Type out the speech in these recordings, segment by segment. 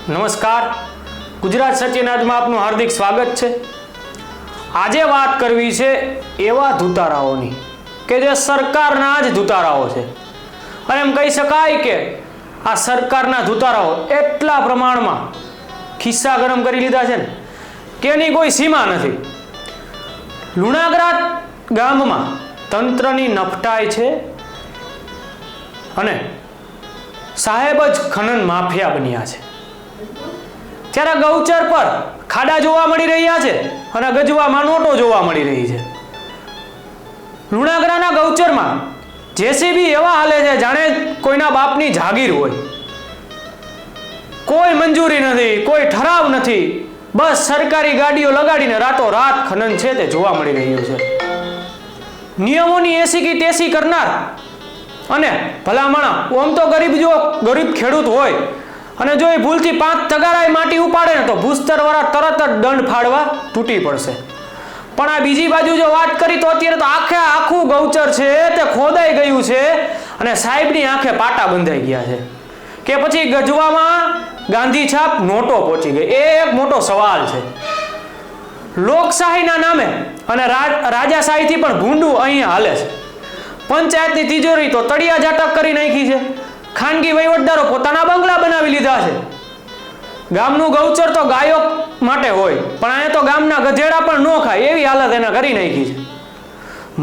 નમસ્કાર, ગુજરાત સત્યનાજમાં આપનું હાર્દિક સ્વાગત છે। આજે વાત કરવી છે એવા ધુતારાઓની કે જે સરકારના જ ધુતારાઓ છે અને એમ કહી શકાય કે આ સરકારના ધુતારાઓ એટલા પ્રમાણમાં ખિસ્સા ગરમ કરી લીધા છે ને કે એની કોઈ સીમા નથી। લુણાગરા ગામમાં તંત્રની નફટાઈ છે અને સાહેબ જ ખનન માફિયા બન્યા છે। ત્યારે ગૌચર પર ખાડા જોવા મળી રહ્યા છે અને ગજવામાં નોટો જોવા મળી રહી છે। લુણાગરાના ગૌચરમાં જેસીબી એવા હાલે છે જાણે કોઈના બાપની જાગીર હોય। કોઈ મંજૂરી નથી, કોઈ ઠરાવ નથી, બસ સરકારી ગાડીઓ લગાડીને રાતો રાત ખનન છે તે જોવા મળી રહ્યું છે। નિયમોની એસી કી તેસી કરનાર અને ભલામણા ઓમ તો ગરીબ ખેડૂત હોય અને જો એ ભૂલથી 5 તગારાએ માટી ઉપાડે ને તો ભૂસ્તરવાળા તરત જ દંડ ફાડવા તૂટી પડશે। પણ આ બીજી બાજુ જો વાત કરી તો અત્યારે તો આખું ગૌચર છે તે ખોદાઈ ગયું છે અને સાહેબની આંખે પાટા બંધાઈ ગયા છે કે પછી ગજવામાં ગાંધી છાપ નોટો પહોંચી ગઈ। એ એક મોટો સવાલ છે। લોકશાહીના નામે અને રાજાશાહીથી પણ ભૂંડું અહીંયા હાલે છે। પંચાયતની તિજોરી તો તળિયા ઝાટક કરી નાખી છે। ખાનગી વહીવટદારો પોતાના બંગલા બનાવી લીધા છે। ગામનું ગૌચર તો ગાયો માટે હોય પણ અહીંયા તો ગામના ગધેડા પણ ન ખાય એવી હાલત એને કરી નાખી છે।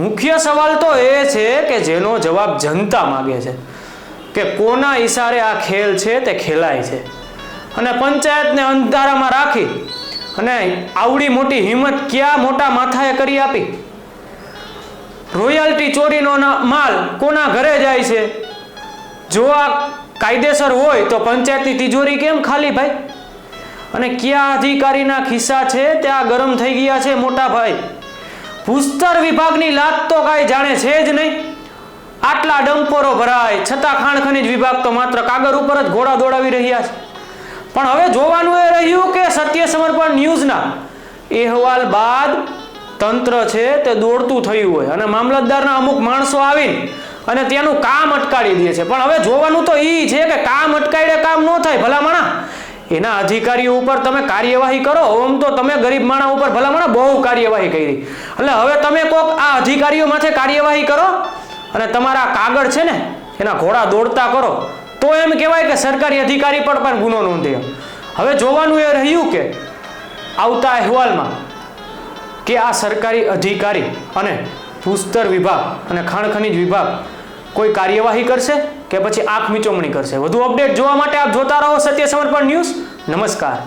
મુખ્ય સવાલ તો એ છે કે જેનો જવાબ જનતા માંગે છે કે કોના ઈશારે આ ખેલ છે તે ખેલાય છે અને પંચાયતને અંધારામાં રાખી અને આવડી મોટી હિંમત ક્યાં મોટા માથાએ કરી આપી। રોયલ્ટી ચોરીનો માલ કોના ઘરે જાય છે? જો આ કાયદેસર હોય તો પંચાયતની તિજોરી કેમ ખાલી ભાઈ? અને કયા અધિકારીના ખિસ્સા છે ત્યાં ગરમ થઈ ગયા છે મોટા ભાઈ? ભૂસ્તર વિભાગની લાત તો કાંઈ જાણે છે જ નહીં। આટલા ડમ્પરો ભરાય છતાં ખાણ ખનીજ વિભાગ તો માત્ર કાગળ ઉપર જ ઘોડા દોડાવી રહ્યા છે। પણ હવે જોવાનું એ રહ્યું કે સત્ય સમર્પણ ન્યૂઝના અહેવાલ બાદ તંત્ર છે તે દોડતું થયું હોય અને મામલતદારના અમુક માણસો આવીને અને ત્યાંનું કામ અટકાડી દે છે। પણ હવે જોવાનું તો એ છે કે કામ અટકાડે કામ ન થાય ભલામણા એના અધિકારીઓ ઉપર તમે કાર્યવાહી કરો। આમ તો તમે ગરીબ માણસ ઉપર ભલામણા બહુ કાર્યવાહી કરી એટલે હવે તમે કોક આ અધિકારીઓ માથે કાર્યવાહી કરો અને તમારા કાગળ છે ને એના ઘોડા દોડતા કરો તો એમ કહેવાય કે સરકારી અધિકારી પર પણ ગુનો નોંધ્યો। હવે જોવાનું એ રહ્યું કે આવતા અહેવાલમાં કે આ સરકારી અધિકારી અને ભૂસ્તર વિભાગ અને ખાણ ખનીજ વિભાગ કોઈ કાર્યવાહી કરશે કે પછી આંખ મીચોમણી કરશે? વધુ અપડેટ જોવા માટે આપ જોતા રહો સત્ય સમર્પણ ન્યૂઝ। નમસ્કાર।